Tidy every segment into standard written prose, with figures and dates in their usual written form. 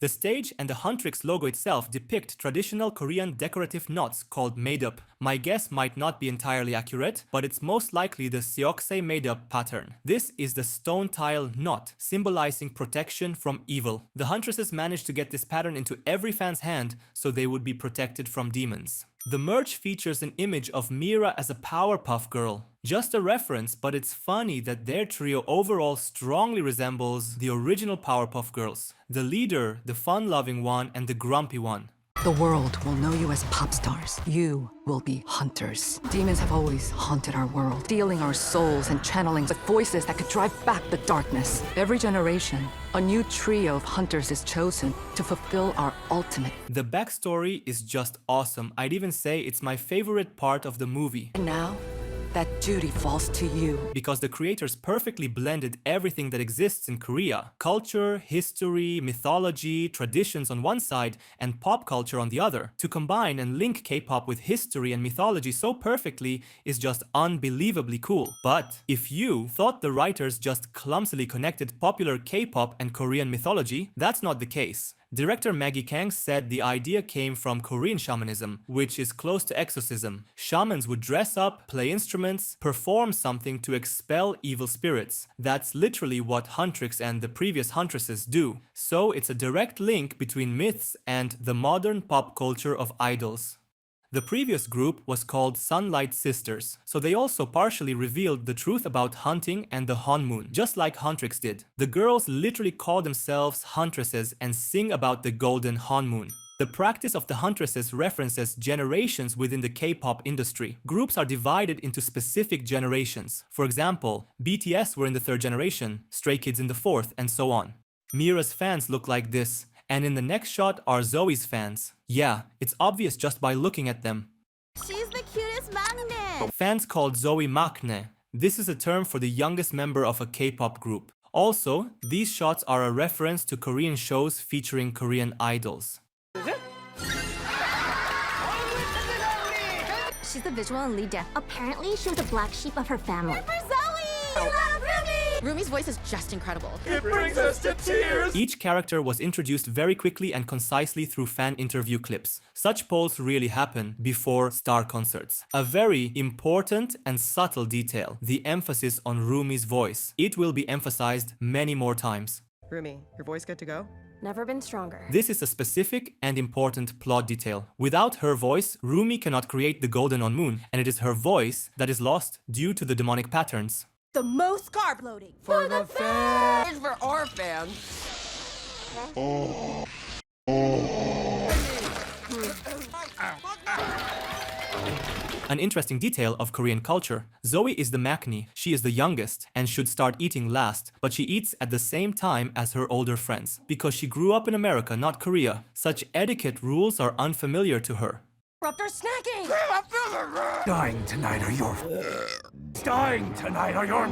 The stage and the Huntrix logo itself depict traditional Korean decorative knots called made-up. My guess might not be entirely accurate, but it's most likely the Seoksei made-up pattern. This is the stone tile knot, symbolizing protection from evil. The Huntresses managed to get this pattern into every fan's hand so they would be protected from demons. The merch features an image of Mira as a Powerpuff Girl. Just a reference, but it's funny that their trio overall strongly resembles the original Powerpuff Girls. The leader, the fun-loving one, and the grumpy one. The world will know you as pop stars. You will be hunters. Demons have always haunted our world, stealing our souls and channeling the voices that could drive back the darkness. Every generation, a new trio of hunters is chosen to fulfill our ultimate. The backstory is just awesome. I'd even say it's my favorite part of the movie. And now, that duty falls to you. Because the creators perfectly blended everything that exists in Korea. Culture, history, mythology, traditions on one side, and pop culture on the other. To combine and link K-pop with history and mythology so perfectly is just unbelievably cool. But if you thought the writers just clumsily connected popular K-pop and Korean mythology, that's not the case. Director Maggie Kang said the idea came from Korean shamanism, which is close to exorcism. Shamans would dress up, play instruments, perform something to expel evil spirits. That's literally what Huntrix and the previous Huntresses do. So it's a direct link between myths and the modern pop culture of idols. The previous group was called Sunlight Sisters, so they also partially revealed the truth about hunting and the Honmoon, just like Huntrix did. The girls literally call themselves Huntresses and sing about the golden Honmoon. The practice of the Huntresses references generations within the K-pop industry. Groups are divided into specific generations. For example, BTS were in the 3rd generation, Stray Kids in the 4th, and so on. Mira's fans look like this. And in the next shot are Zoe's fans. Yeah, it's obvious just by looking at them. She's the cutest magnet! Fans called Zoe maknae. This is a term for the youngest member of a K-pop group. Also, these shots are a reference to Korean shows featuring Korean idols. She's the visual and lead dancer. Apparently, she was a black sheep of her family. For Zoe! Rumi's voice is just incredible. It brings us to tears! Each character was introduced very quickly and concisely through fan interview clips. Such polls really happen before star concerts. A very important and subtle detail, the emphasis on Rumi's voice. It will be emphasized many more times. Rumi, your voice good to go? Never been stronger. This is a specific and important plot detail. Without her voice, Rumi cannot create the golden Honmoon, and it is her voice that is lost due to the demonic patterns. The most carb loading. For the fans! And for our fans. An interesting detail of Korean culture. Zoe is the maknae, she is the youngest, and should start eating last, but she eats at the same time as her older friends, because she grew up in America, not Korea. Such etiquette rules are unfamiliar to her. Interrupt our snacking! Dying tonight or you're... Dying tonight or you're...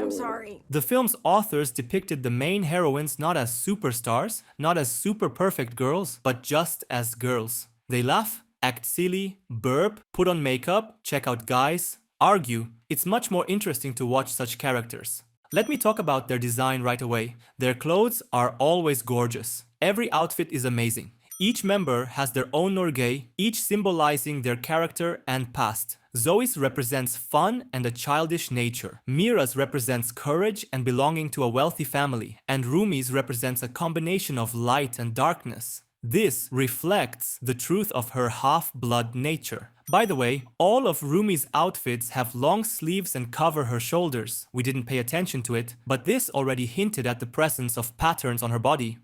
I'm sorry. The film's authors depicted the main heroines not as superstars, not as super perfect girls, but just as girls. They laugh, act silly, burp, put on makeup, check out guys, argue. It's much more interesting to watch such characters. Let me talk about their design right away. Their clothes are always gorgeous. Every outfit is amazing. Each member has their own norgay, each symbolizing their character and past. Zoe's represents fun and a childish nature. Mira's represents courage and belonging to a wealthy family. And Rumi's represents a combination of light and darkness. This reflects the truth of her half-blood nature. By the way, all of Rumi's outfits have long sleeves and cover her shoulders. We didn't pay attention to it, but this already hinted at the presence of patterns on her body.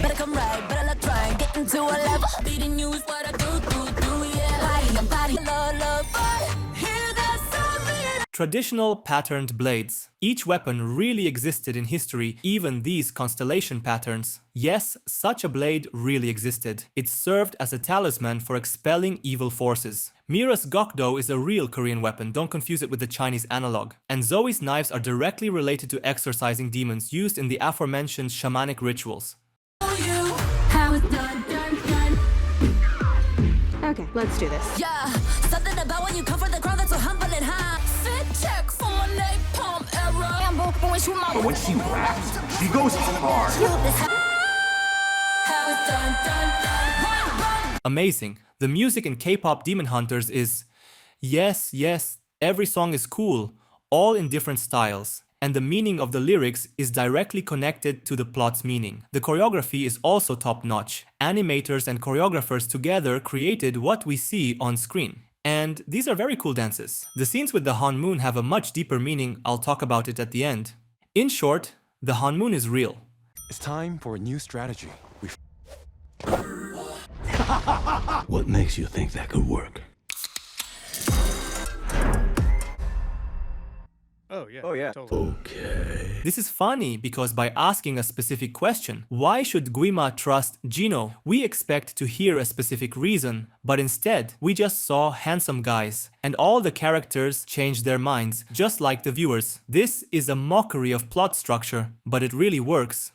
Better come right, better not try, get into a level. Beating you is what I do, yeah. Body, love, hear that song. Traditional patterned blades. Each weapon really existed in history, even these constellation patterns. Yes, such a blade really existed. It served as a talisman for expelling evil forces. Mira's gokdo is a real Korean weapon, don't confuse it with the Chinese analog. And Zoe's knives are directly related to exorcising demons used in the aforementioned shamanic rituals. How it's done. Okay, let's do this. Yeah, something about when you come from the crowd that's so humble and high. Fit check for my napalm era. Rambo, but when she my But when she raps, she goes hard. how it's done, done. Amazing. The music in K-pop Demon Hunters is, yes, every song is cool, all in different styles. And the meaning of the lyrics is directly connected to the plot's meaning. The choreography is also top-notch. Animators and choreographers together created what we see on screen. And these are very cool dances. The scenes with the Hanmoon have a much deeper meaning. I'll talk about it at the end. In short, the Hanmoon is real. It's time for a new strategy. What makes you think that could work? Oh yeah. Oh, yeah. Totally. Okay. This is funny because by asking a specific question, why should Guima trust Jino? We expect to hear a specific reason, but instead, we just saw handsome guys, and all the characters changed their minds, just like the viewers. This is a mockery of plot structure, but it really works.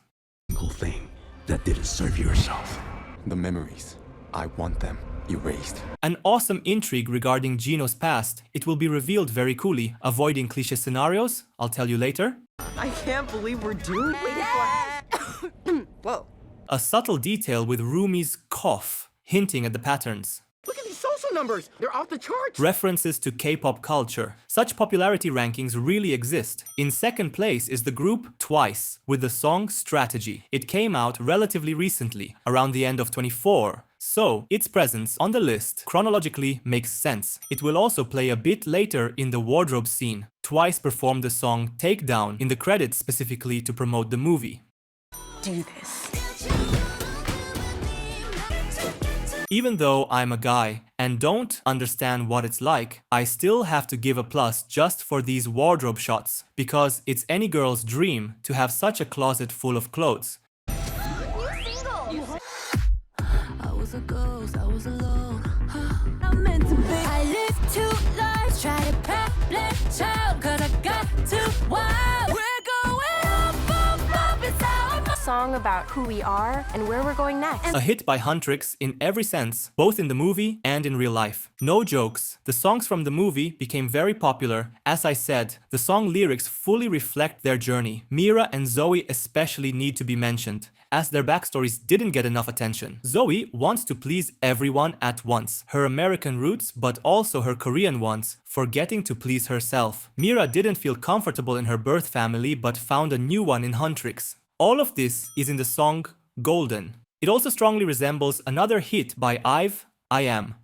Single thing that didn't serve yourself. The memories. I want them erased. An awesome intrigue regarding Jino's past. It will be revealed very coolly. Avoiding cliché scenarios, I'll tell you later. I can't believe we're doing Whoa. A subtle detail with Rumi's cough, hinting at the patterns. Look at these social numbers. They're off the charts. References to K-pop culture. Such popularity rankings really exist. In second place is the group Twice, with the song Strategy. It came out relatively recently, around the end of 24. So, its presence on the list chronologically makes sense. It will also play a bit later in the wardrobe scene. Twice performed the song Takedown in the credits specifically to promote the movie. Do this. Even though I'm a guy and don't understand what it's like, I still have to give a plus just for these wardrobe shots, because it's any girl's dream to have such a closet full of clothes. I was a ghost, I was alone. I'm meant to be. I live 2 lives, try to pack black child, cause I got too wild. We're going up, it's out. Song about who we are and where we're going next. A hit by Huntrix in every sense, both in the movie and in real life. No jokes, the songs from the movie became very popular. As I said, the song lyrics fully reflect their journey. Mira and Zoe especially need to be mentioned, as their backstories didn't get enough attention. Zoe wants to please everyone at once, her American roots but also her Korean ones, forgetting to please herself. Mira didn't feel comfortable in her birth family but found a new one in Huntrix. All of this is in the song Golden. It also strongly resembles another hit by IVE, I Am.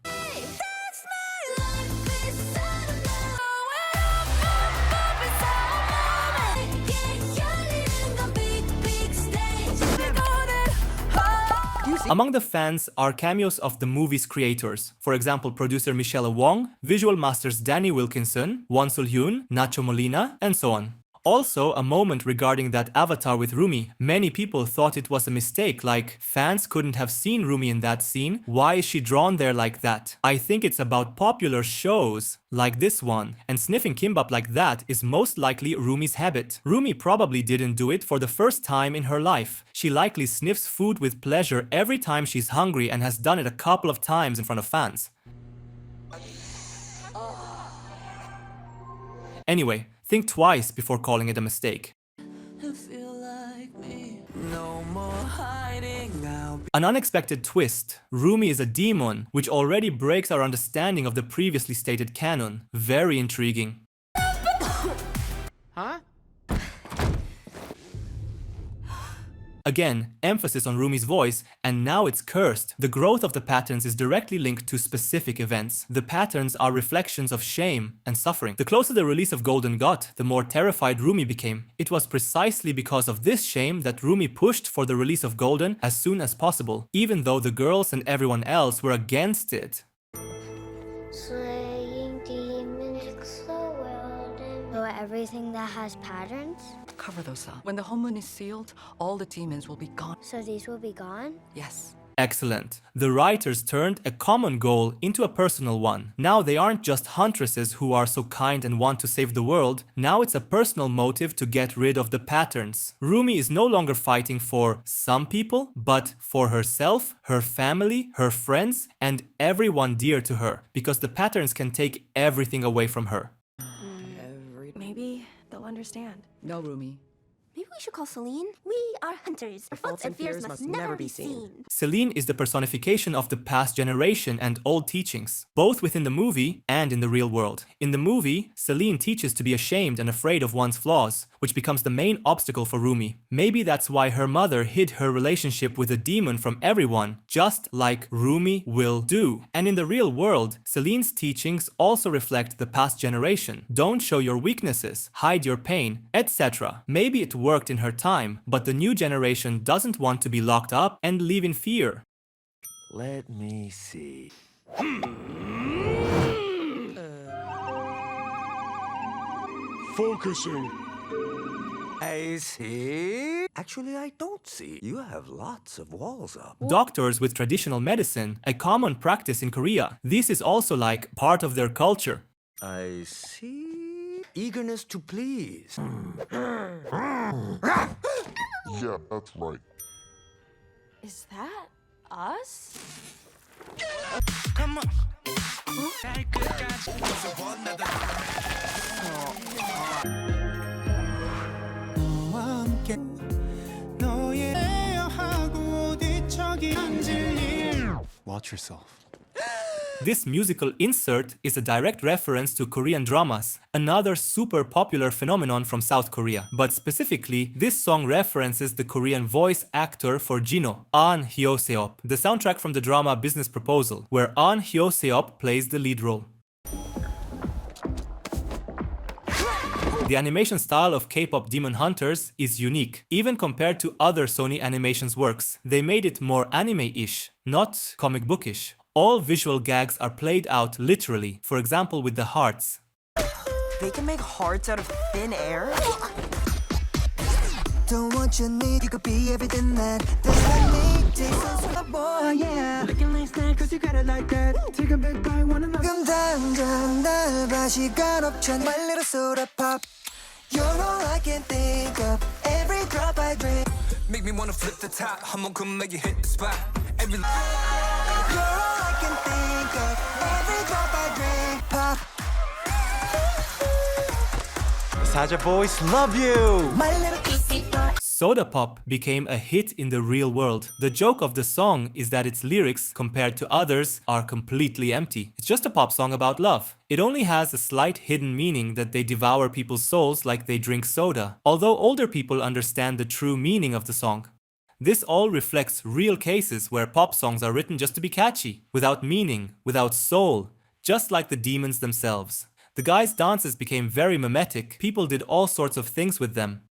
Among the fans are cameos of the movie's creators. For example, producer Michelle Wong, visual masters Danny Wilkinson, Won Sul-hyun, Nacho Molina, and so on. Also, a moment regarding that avatar with Rumi. Many people thought it was a mistake, like, fans couldn't have seen Rumi in that scene, why is she drawn there like that? I think it's about popular shows, like this one, and sniffing kimbap like that is most likely Rumi's habit. Rumi probably didn't do it for the first time in her life. She likely sniffs food with pleasure every time she's hungry and has done it a couple of times in front of fans. Anyway, think twice before calling it a mistake. An unexpected twist. Rumi is a demon, which already breaks our understanding of the previously stated canon. Very intriguing. Huh? Again, emphasis on Rumi's voice, and now it's cursed. The growth of the patterns is directly linked to specific events. The patterns are reflections of shame and suffering. The closer the release of Golden got, the more terrified Rumi became. It was precisely because of this shame that Rumi pushed for the release of Golden as soon as possible, even though the girls and everyone else were against it. Slaying demons, so well done. So everything that has patterns? Cover those up. When the Hanmoon is sealed, all the demons will be gone. So these will be gone? Yes. Excellent. The writers turned a common goal into a personal one. Now they aren't just huntresses who are so kind and want to save the world. Now it's a personal motive to get rid of the patterns. Rumi is no longer fighting for some people, but for herself, her family, her friends, and everyone dear to her, because the patterns can take everything away from her. Maybe the one understand. No, Rumi. Maybe we should call Celine. We are hunters. Our faults and fears must never be seen. Celine is the personification of the past generation and old teachings, both within the movie and in the real world. In the movie, Celine teaches to be ashamed and afraid of one's flaws, which becomes the main obstacle for Rumi. Maybe that's why her mother hid her relationship with a demon from everyone, just like Rumi will do. And in the real world, Celine's teachings also reflect the past generation. Don't show your weaknesses, hide your pain, etc. Maybe it worked in her time, but the new generation doesn't want to be locked up and live in fear. Let me see. Focusing. I see. Actually, I don't see. You have lots of walls up. Doctors with traditional medicine, a common practice in Korea. This is also like part of their culture. I see. Eagerness to please. Yeah, that's right. Is that us? Come on. Watch yourself. This musical insert is a direct reference to Korean dramas, another super popular phenomenon from South Korea. But specifically, this song references the Korean voice actor for Jino, Ahn Hyo-seop, the soundtrack from the drama Business Proposal, where Ahn Hyo-seop plays the lead role. The animation style of K-pop Demon Hunters is unique, even compared to other Sony Animations works. They made it more anime-ish, not comic bookish. All visual gags are played out literally, for example with the hearts. They can make hearts out of thin air? Don't want your need, you could be everything that doesn't need. Tastes so boy, yeah. Looking like snack cause you got it like that. Take a big bite, one another. 지금 당장 날 봐 시간 없잖아. My little soda pop. You're all I can think of. Every drop I drink. Make me wanna flip the top. I'm gonna come make you hit the spot. Every You're all I can think of. Every drop I drink. Pop. Saja boys love you! My little kissy boy. Soda Pop became a hit in the real world. The joke of the song is that its lyrics, compared to others, are completely empty. It's just a pop song about love. It only has a slight hidden meaning that they devour people's souls like they drink soda, although older people understand the true meaning of the song. This all reflects real cases where pop songs are written just to be catchy, without meaning, without soul, just like the demons themselves. The guys' dances became very mimetic. People did all sorts of things with them.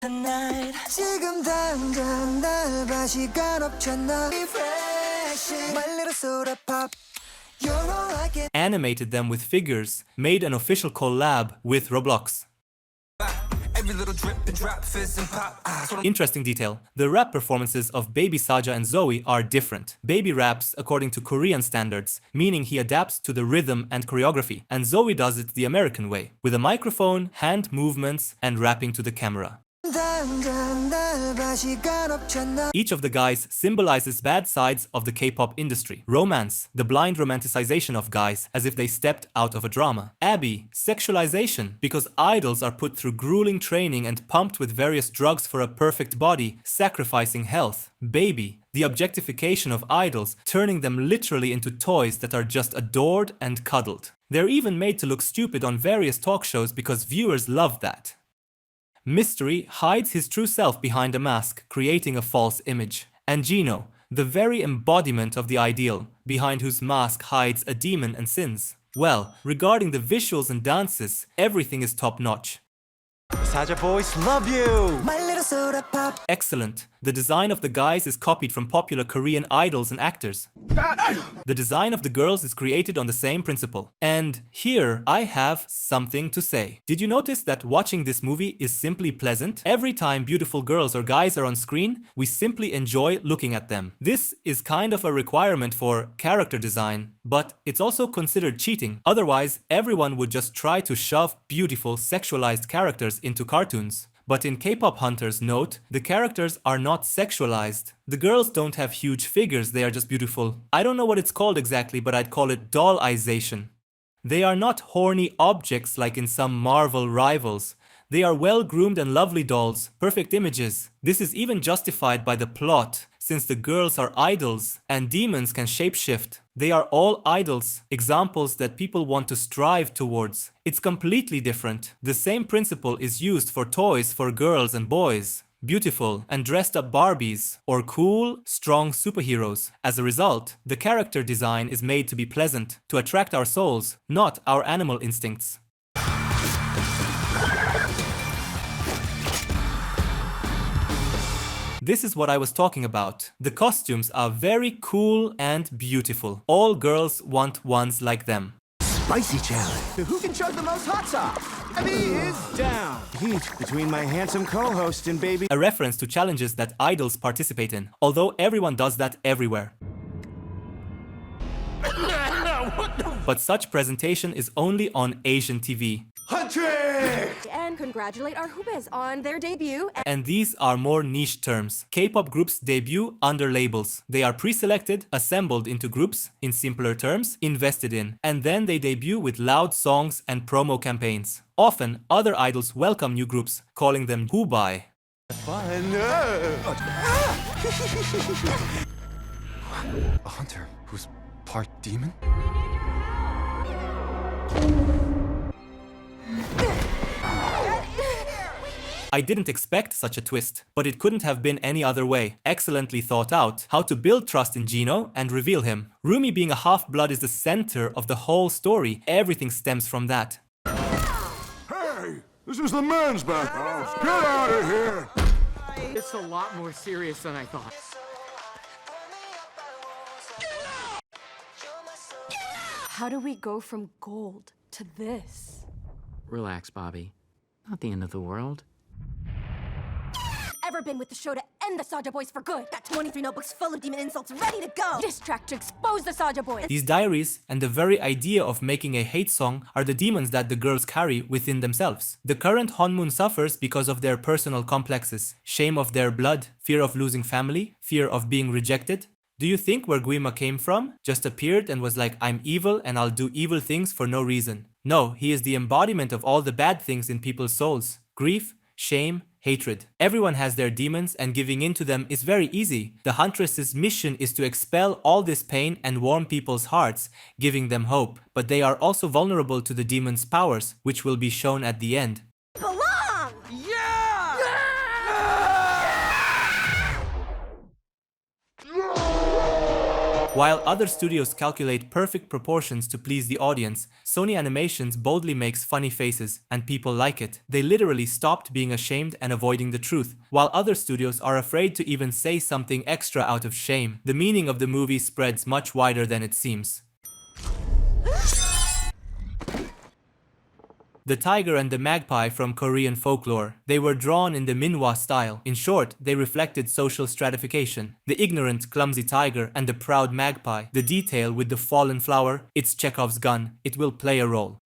지금 당장 날 봐 시간 없잖아. Refreshing. My little soda pop. You're all I can. Animated them with figures, made an official collab with Roblox. every little drip and drop, fizz and pop. Interesting detail. The rap performances of Baby Saja and Zoe are different. Baby raps according to Korean standards, meaning he adapts to the rhythm and choreography, and Zoe does it the American way, with a microphone, hand movements, and rapping to the camera. Each of the guys symbolizes bad sides of the K-pop industry. Romance, the blind romanticization of guys as if they stepped out of a drama. Abby, sexualization, because idols are put through grueling training and pumped with various drugs for a perfect body, sacrificing health. Baby, the objectification of idols, turning them literally into toys that are just adored and cuddled. They're even made to look stupid on various talk shows because viewers love that. Mystery hides his true self behind a mask, creating a false image. And Gino, the very embodiment of the ideal, behind whose mask hides a demon and sins. Well, regarding the visuals and dances, everything is top-notch. Saja boys love you! My little soda pop. Excellent. The design of the guys is copied from popular Korean idols and actors. The design of the girls is created on the same principle. And here I have something to say. Did you notice that watching this movie is simply pleasant? Every time beautiful girls or guys are on screen, we simply enjoy looking at them. This is kind of a requirement for character design, but it's also considered cheating. Otherwise, everyone would just try to shove beautiful sexualized characters into cartoons. But in K-pop Hunters, note, the characters are not sexualized. The girls don't have huge figures, they are just beautiful. I don't know what it's called exactly, but I'd call it dollization. They are not horny objects like in some Marvel rivals. They are well-groomed and lovely dolls, perfect images. This is even justified by the plot, since the girls are idols and demons can shapeshift. They are all idols, examples that people want to strive towards. It's completely different. The same principle is used for toys for girls and boys. Beautiful and dressed up Barbies, or cool, strong superheroes. As a result, the character design is made to be pleasant, to attract our souls, not our animal instincts. This is what I was talking about. The costumes are very cool and beautiful. All girls want ones like them. Spicy challenge. Who can chug the most hot sauce? Abby is down. Heat between my handsome co-host and baby. A reference to challenges that idols participate in, although everyone does that everywhere. But such presentation is only on Asian TV. And congratulate our Hubes on their debut. And these are more niche terms. K-pop groups debut under labels. They are pre-selected, assembled into groups, in simpler terms, invested in. And then they debut with loud songs and promo campaigns. Often, other idols welcome new groups, calling them Hubai. A hunter who's part demon? I didn't expect such a twist, but it couldn't have been any other way. Excellently thought out. How to build trust in Gino and reveal him. Rumi being a half-blood is the center of the whole story. Everything stems from that. Hey, this is the men's bathhouse. Get out of here! It's a lot more serious than I thought. How do we go from gold to this? Relax, Bobby. Not the end of the world. Ever been with the show to end the Saja Boys for good? Got 23 notebooks full of demon insults ready to go. Diss track to expose the Saja Boys. These diaries and the very idea of making a hate song are the demons that the girls carry within themselves. The current Honmoon suffers because of their personal complexes, shame of their blood, fear of losing family, fear of being rejected. Do you think where Guima came from? Just appeared and was like, I'm evil and I'll do evil things for no reason. No, he is the embodiment of all the bad things in people's souls. Grief, shame, hatred. Everyone has their demons and giving in to them is very easy. The Huntress's mission is to expel all this pain and warm people's hearts, giving them hope. But they are also vulnerable to the demon's powers, which will be shown at the end. Belong! While other studios calculate perfect proportions to please the audience, Sony Animations boldly makes funny faces, and people like it. They literally stopped being ashamed and avoiding the truth, while other studios are afraid to even say something extra out of shame. The meaning of the movie spreads much wider than it seems. The tiger and the magpie from Korean folklore. They were drawn in the Minhwa style. In short, they reflected social stratification. The ignorant, clumsy tiger and the proud magpie. The detail with the fallen flower, it's Chekhov's gun. It will play a role.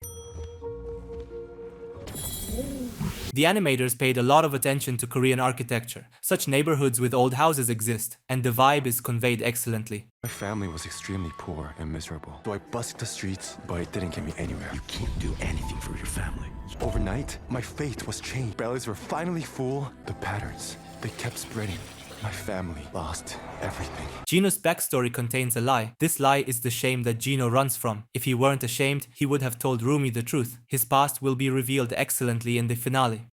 The animators paid a lot of attention to Korean architecture. Such neighborhoods with old houses exist, and the vibe is conveyed excellently. My family was extremely poor and miserable, so I busked the streets, but it didn't get me anywhere. You can't do anything for your family. Overnight, my fate was changed. Bellies were finally full. The patterns, they kept spreading. My family lost everything. Gino's backstory contains a lie. This lie is the shame that Gino runs from. If he weren't ashamed, he would have told Rumi the truth. His past will be revealed excellently in the finale.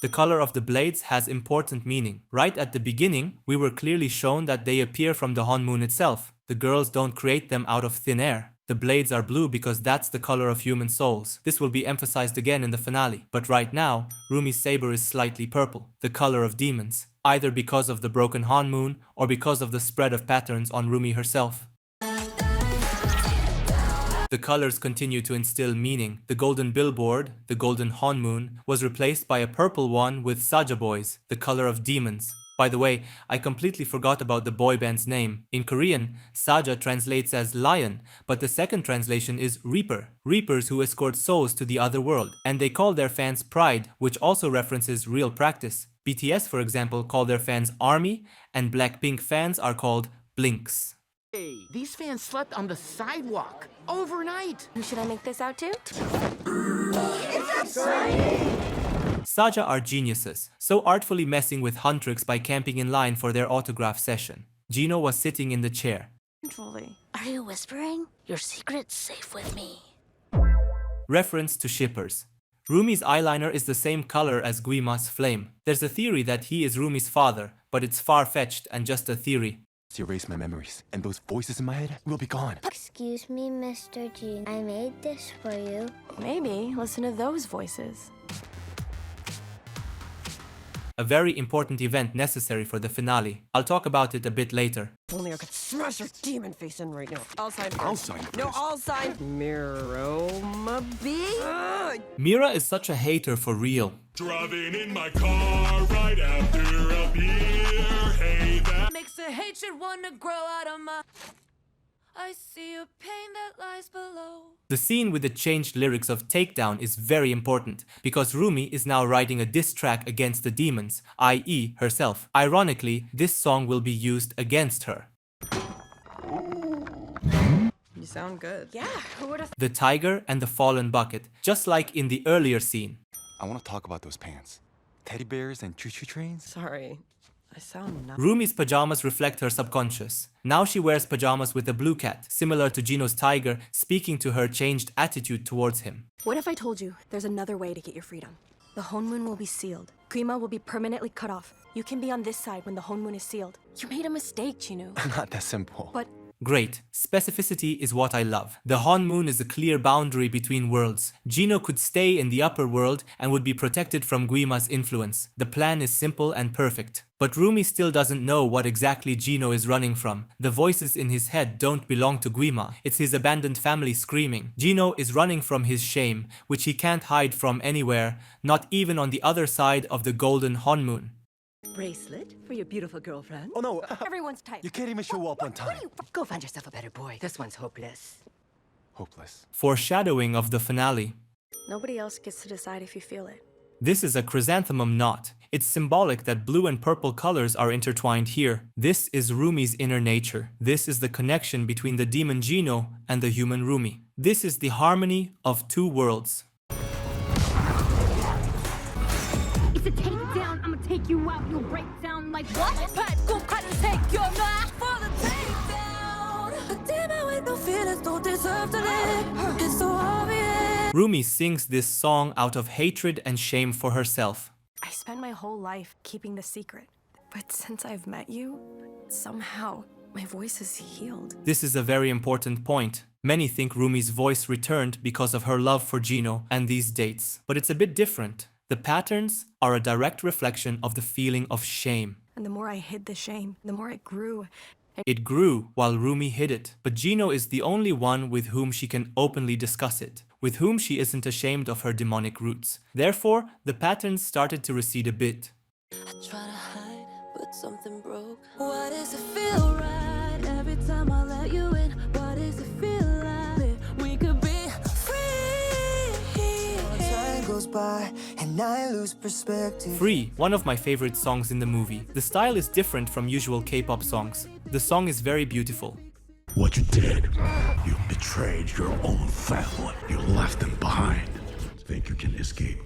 The color of the blades has important meaning. Right at the beginning, we were clearly shown that they appear from the Honmoon itself. The girls don't create them out of thin air. The blades are blue because that's the color of human souls. This will be emphasized again in the finale. But right now, Rumi's saber is slightly purple, the color of demons, either because of the broken Honmoon or because of the spread of patterns on Rumi herself. The colors continue to instill meaning. The golden billboard, the golden Honmoon, was replaced by a purple one with Saja Boys, the color of demons. By the way, I completely forgot about the boy band's name. In Korean, Saja translates as lion, but the second translation is reaper. Reapers who escort souls to the other world. And they call their fans Pride, which also references real practice. BTS, for example, call their fans Army, and Blackpink fans are called Blinks. Hey, these fans slept on the sidewalk overnight. Who should I make this out to? Saja are geniuses, so artfully messing with Huntrix by camping in line for their autograph session. Gino was sitting in the chair. Are you whispering? Your secret's safe with me. Reference to shippers. Rumi's eyeliner is the same color as Guima's flame. There's a theory that he is Rumi's father, but it's far-fetched and just a theory. Erase my memories, and those voices in my head will be gone. Excuse me, Mr. G. I made this for you. Maybe listen to those voices. A very important event necessary for the finale. I'll talk about it a bit later. Only I could smash your demon face in right now. I'll sign first. I'll sign first. No, I'll sign. Miroma B. Mira is such a hater for real. Driving in my car right after a beer. Hey, that Makes the hatred wanna grow out of my. I see a pain that lies below. The scene with the changed lyrics of Takedown is very important because Rumi is now writing a diss track against the demons, i.e. herself. Ironically, this song will be used against her. You sound good. Yeah, who would have? The tiger and the fallen bucket, just like in the earlier scene. I want to talk about those pants. Teddy bears and choo-choo trains? Sorry. I sound nuts. Rumi's pajamas reflect her subconscious. Now she wears pajamas with a blue cat, similar to Gino's tiger, speaking to her changed attitude towards him. What if I told you there's another way to get your freedom? The Honmoon will be sealed. Guima will be permanently cut off. You can be on this side when the Honmoon is sealed. You made a mistake, Chinu. Not that simple. But Great. Specificity is what I love. The Honmoon is a clear boundary between worlds. Gino could stay in the upper world and would be protected from Guima's influence. The plan is simple and perfect. But Rumi still doesn't know what exactly Gino is running from. The voices in his head don't belong to Guima. It's his abandoned family screaming. Gino is running from his shame, which he can't hide from anywhere, not even on the other side of the golden Honmoon. Bracelet for your beautiful girlfriend. Oh no, everyone's tight. you can't even show up on time. Go find yourself a better boy. This one's hopeless. Hopeless. Foreshadowing of the finale. Nobody else gets to decide if you feel it. This is a chrysanthemum knot. It's symbolic that blue and purple colors are intertwined here. This is Rumi's inner nature. This is the connection between the demon Gino and the human Rumi. This is the harmony of two worlds. It's a takedown, I'ma take you out, you'll break down like what? Pat, go cut and take your knife for the takedown. A demon with no feelings don't deserve to live. It's so obvious. Rumi sings this song out of hatred and shame for herself. I spent my whole life keeping the secret. But since I've met you, somehow my voice is healed. This is a very important point. Many think Rumi's voice returned because of her love for Gino and these dates. But it's a bit different. The patterns are a direct reflection of the feeling of shame. And the more I hid the shame, the more it grew. It grew while Rumi hid it, but Gino is the only one with whom she can openly discuss it, with whom she isn't ashamed of her demonic roots. Therefore, the patterns started to recede a bit. I try to hide, but something broke. Why does it feel right every time I let you in? Why does it feel like we could be goes by and I lose perspective. Free, one of my favorite songs in the movie. The style is different from usual K-pop songs. The song is very beautiful. What you did, you betrayed your own family. You left them behind. Think you can escape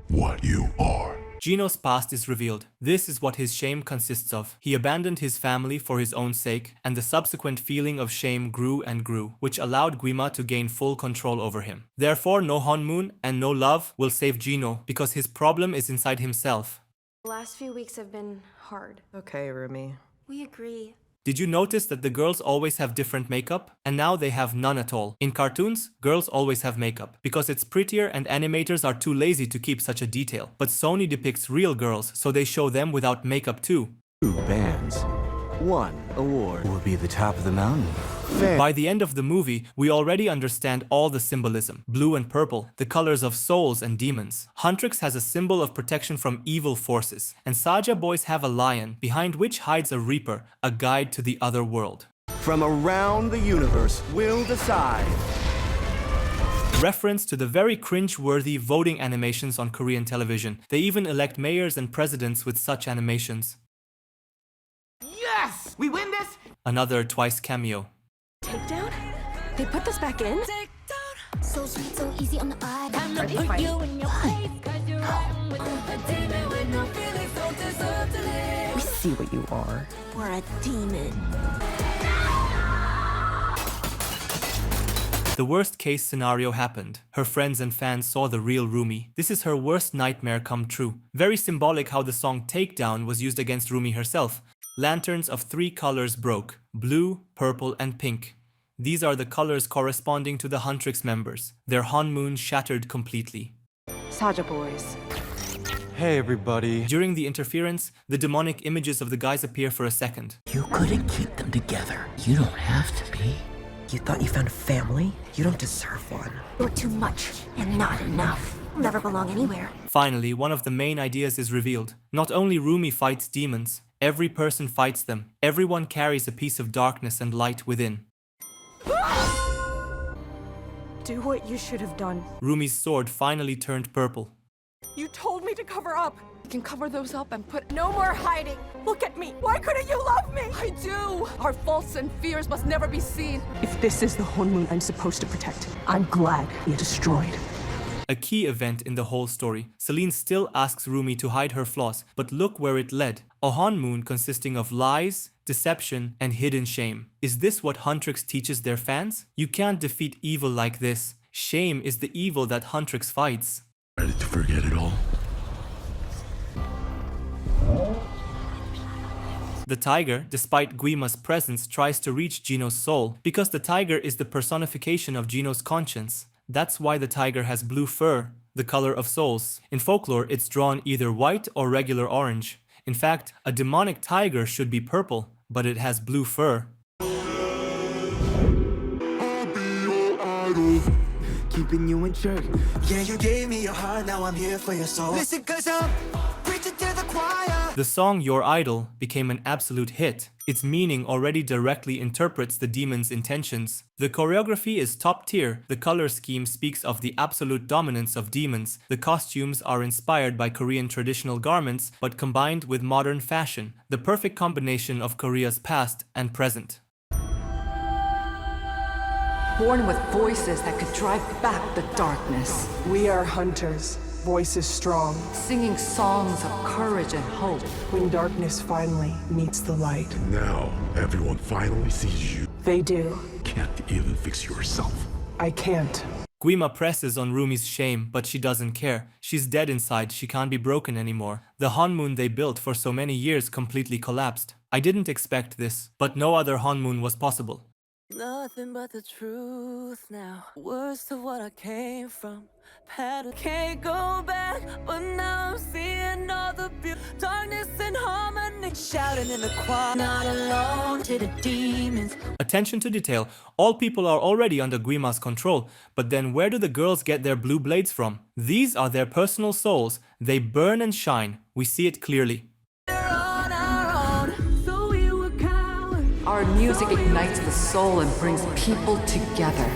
what you are. Gino's past is revealed. This is what his shame consists of. He abandoned his family for his own sake, and the subsequent feeling of shame grew and grew, which allowed Guima to gain full control over him. Therefore, no Honmoon and no love will save Gino, because his problem is inside himself. The last few weeks have been hard. Okay, Rumi. We agree. Did you notice that the girls always have different makeup? And now they have none at all. In cartoons, girls always have makeup, because it's prettier and animators are too lazy to keep such a detail. But Sony depicts real girls, so they show them without makeup too. 2 bands, 1 award. Will be the top of the mountain. By the end of the movie, we already understand all the symbolism. Blue and purple, the colors of souls and demons. Huntrix has a symbol of protection from evil forces. And Saja boys have a lion, behind which hides a reaper, a guide to the other world. From around the universe, we'll decide. Reference to the very cringe-worthy voting animations on Korean television. They even elect mayors and presidents with such animations. Yes! We win this? Another Twice cameo. Takedown? They put this back in? So sweet, so easy on the eye. Time to put you in your place, 'cause you're riding with a demon with no feelings, don't deserve to live. We see what you are. We're a demon. The worst case scenario happened. Her friends and fans saw the real Rumi. This is her worst nightmare come true. Very symbolic how the song Takedown was used against Rumi herself. Lanterns of 3 colors broke: blue, purple, and pink. These are the colors corresponding to the Huntrix members. Their honeymoon shattered completely. Saja boys. Hey, everybody. During the interference, the demonic images of the guys appear for a second. You couldn't keep them together. You don't have to be. You thought you found a family? You don't deserve one. You're too much and not enough. Never belong anywhere. Finally, one of the main ideas is revealed. Not only Rumi fights demons, every person fights them. Everyone carries a piece of darkness and light within. Do what you should have done. Rumi's sword finally turned purple. You told me to cover up. You can cover those up and put no more hiding. Look at me. Why couldn't you love me? I do. Our faults and fears must never be seen. If this is the honeymoon I'm supposed to protect, I'm glad you're destroyed. A key event in the whole story. Celine still asks Rumi to hide her flaws, but look where it led. A honeymoon consisting of lies, deception, and hidden shame. Is this what Huntrix teaches their fans? You can't defeat evil like this. Shame is the evil that Huntrix fights. Ready to forget it all? The tiger, despite Guima's presence, tries to reach Gino's soul because the tiger is the personification of Gino's conscience. That's why the tiger has blue fur, the color of souls. In folklore, it's drawn either white or regular orange. In fact, a demonic tiger should be purple, but it has blue fur. Keeping you in check. Yeah, you gave me your heart, now I'm here for your soul. Listen, 'cause I'm preaching to the choir. The song Your Idol became an absolute hit. Its meaning already directly interprets the demon's intentions. The choreography is top tier. The color scheme speaks of the absolute dominance of demons. The costumes are inspired by Korean traditional garments, but combined with modern fashion. The perfect combination of Korea's past and present. Born with voices that could drive back the darkness. We are hunters, voices strong. Singing songs of courage and hope. When darkness finally meets the light. Now, everyone finally sees you. They do. Can't even fix yourself. I can't. Guima presses on Rumi's shame, but she doesn't care. She's dead inside, she can't be broken anymore. The honeymoon they built for so many years completely collapsed. I didn't expect this, but no other honeymoon was possible. Nothing but the truth now. Words to what I came from. Pattern can't go back, but now I'm seeing all the beauty. Darkness and harmony, shouting in the choir. Not alone to the demons. Attention to detail. All people are already under Guima's control, but then where do the girls get their blue blades from? These are their personal souls. They burn and shine. We see it clearly. Our music ignites the soul and brings people together.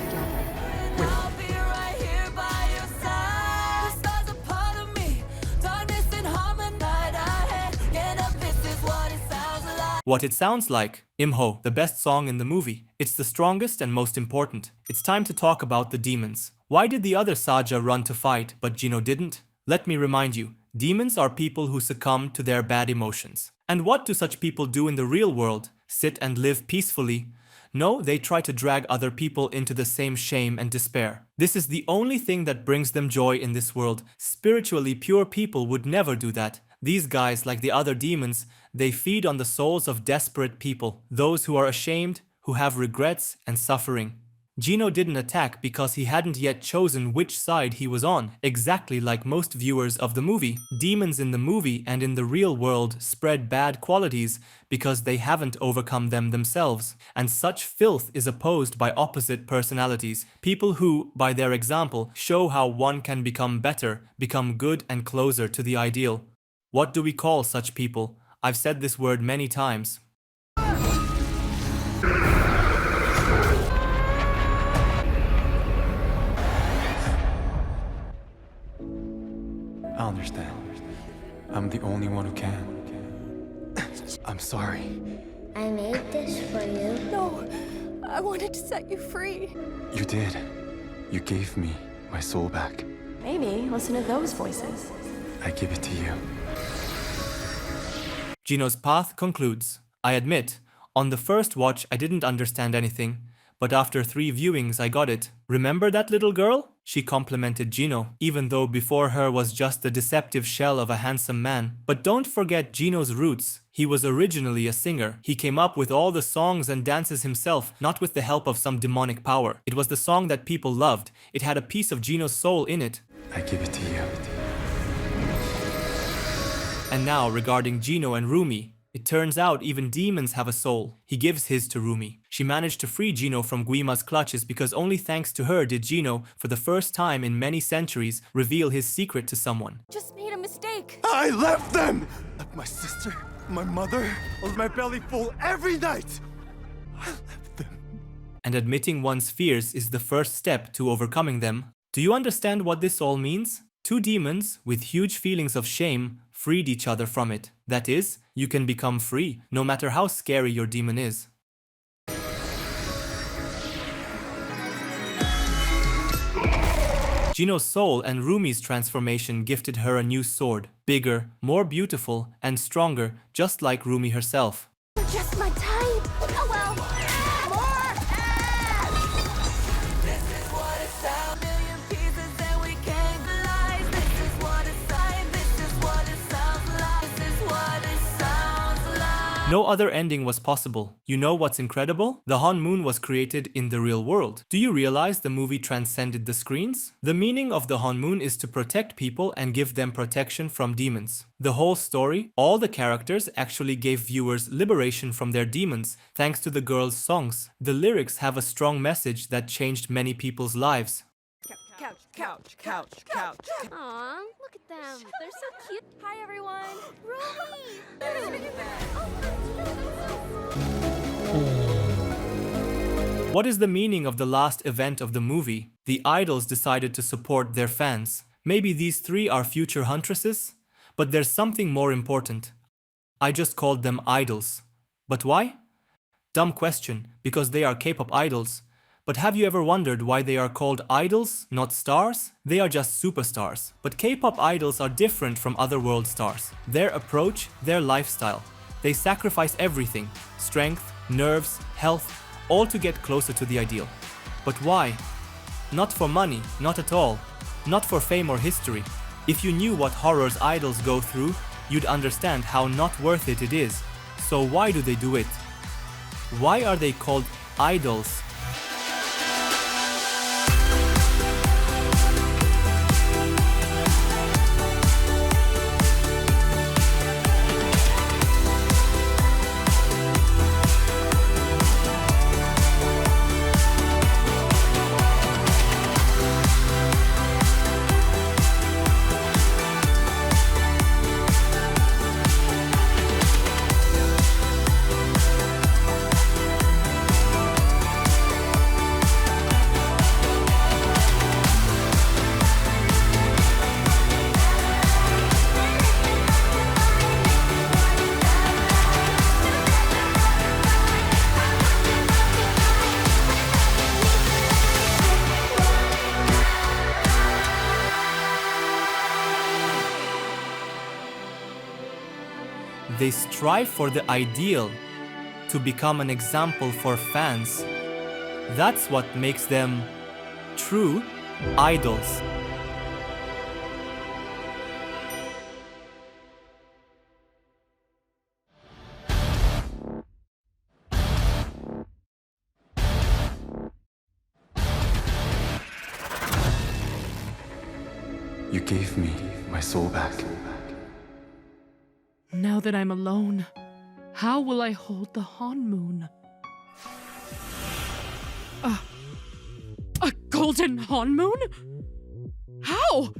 What it sounds like. Imho, the best song in the movie. It's the strongest and most important. It's time to talk about the demons. Why did the other Saja run to fight, but Gino didn't? Let me remind you, demons are people who succumb to their bad emotions. And what do such people do in the real world? Sit and live peacefully? No, they try to drag other people into the same shame and despair. This is the only thing that brings them joy in this world. Spiritually pure people would never do that. These guys, like the other demons, they feed on the souls of desperate people, those who are ashamed, who have regrets and suffering. Gino didn't attack because he hadn't yet chosen which side he was on, exactly like most viewers of the movie. Demons in the movie and in the real world spread bad qualities because they haven't overcome them themselves. And such filth is opposed by opposite personalities, people who, by their example, show how one can become better, become good and closer to the ideal. What do we call such people? I've said this word many times. I understand. I'm the only one who can. I'm sorry. I made this for you. No, I wanted to set you free. You did. You gave me my soul back. Maybe listen to those voices. I give it to you. Gino's path concludes. I admit, on the first watch I didn't understand anything, but after 3 viewings I got it. Remember that little girl? She complimented Gino, even though before her was just the deceptive shell of a handsome man. But don't forget Gino's roots. He was originally a singer. He came up with all the songs and dances himself, not with the help of some demonic power. It was the song that people loved. It had a piece of Gino's soul in it. I give it to you. And now regarding Gino and Rumi. It turns out even demons have a soul. He gives his to Rumi. She managed to free Gino from Guima's clutches because only thanks to her did Gino, for the first time in many centuries, reveal his secret to someone. Just made a mistake. I left them! Left my sister, my mother, with my belly full every night! I left them. And admitting one's fears is the first step to overcoming them. Do you understand what this all means? 2 demons, with huge feelings of shame, freed each other from it. That is, you can become free, no matter how scary your demon is. Gino's soul and Rumi's transformation gifted her a new sword. Bigger, more beautiful, and stronger, just like Rumi herself. You're just my type. Oh well. More ass! This is what it sounds. Million pieces and we can't collide. This is what it sounds. This is what it sounds like. This is what it sounds like. No other ending was possible. You know what's incredible? The Honmoon was created in the real world. Do you realize the movie transcended the screens? The meaning of the Honmoon is to protect people and give them protection from demons. The whole story, all the characters actually gave viewers liberation from their demons thanks to the girls' songs. The lyrics have a strong message that changed many people's lives. Couch, couch, couch, couch. Aw, look at them. They're so cute. Hi, everyone. What is the meaning of the last event of the movie? The idols decided to support their fans. Maybe these 3 are future huntresses? But there's something more important. I just called them idols. But why? Dumb question, because they are K-pop idols. But have you ever wondered why they are called idols, not stars? They are just superstars. But K-pop idols are different from other world stars. Their approach, their lifestyle. They sacrifice everything, strength, nerves, health, all to get closer to the ideal. But why? Not for money, not at all. Not for fame or history. If you knew what horrors idols go through, you'd understand how not worth it is. So why do they do it? Why are they called idols? They strive for the ideal, to become an example for fans. That's what makes them true idols. You gave me my soul back. Now that I'm alone, how will I hold the Honmoon? A golden Honmoon? How?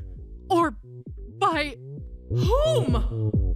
Or by whom?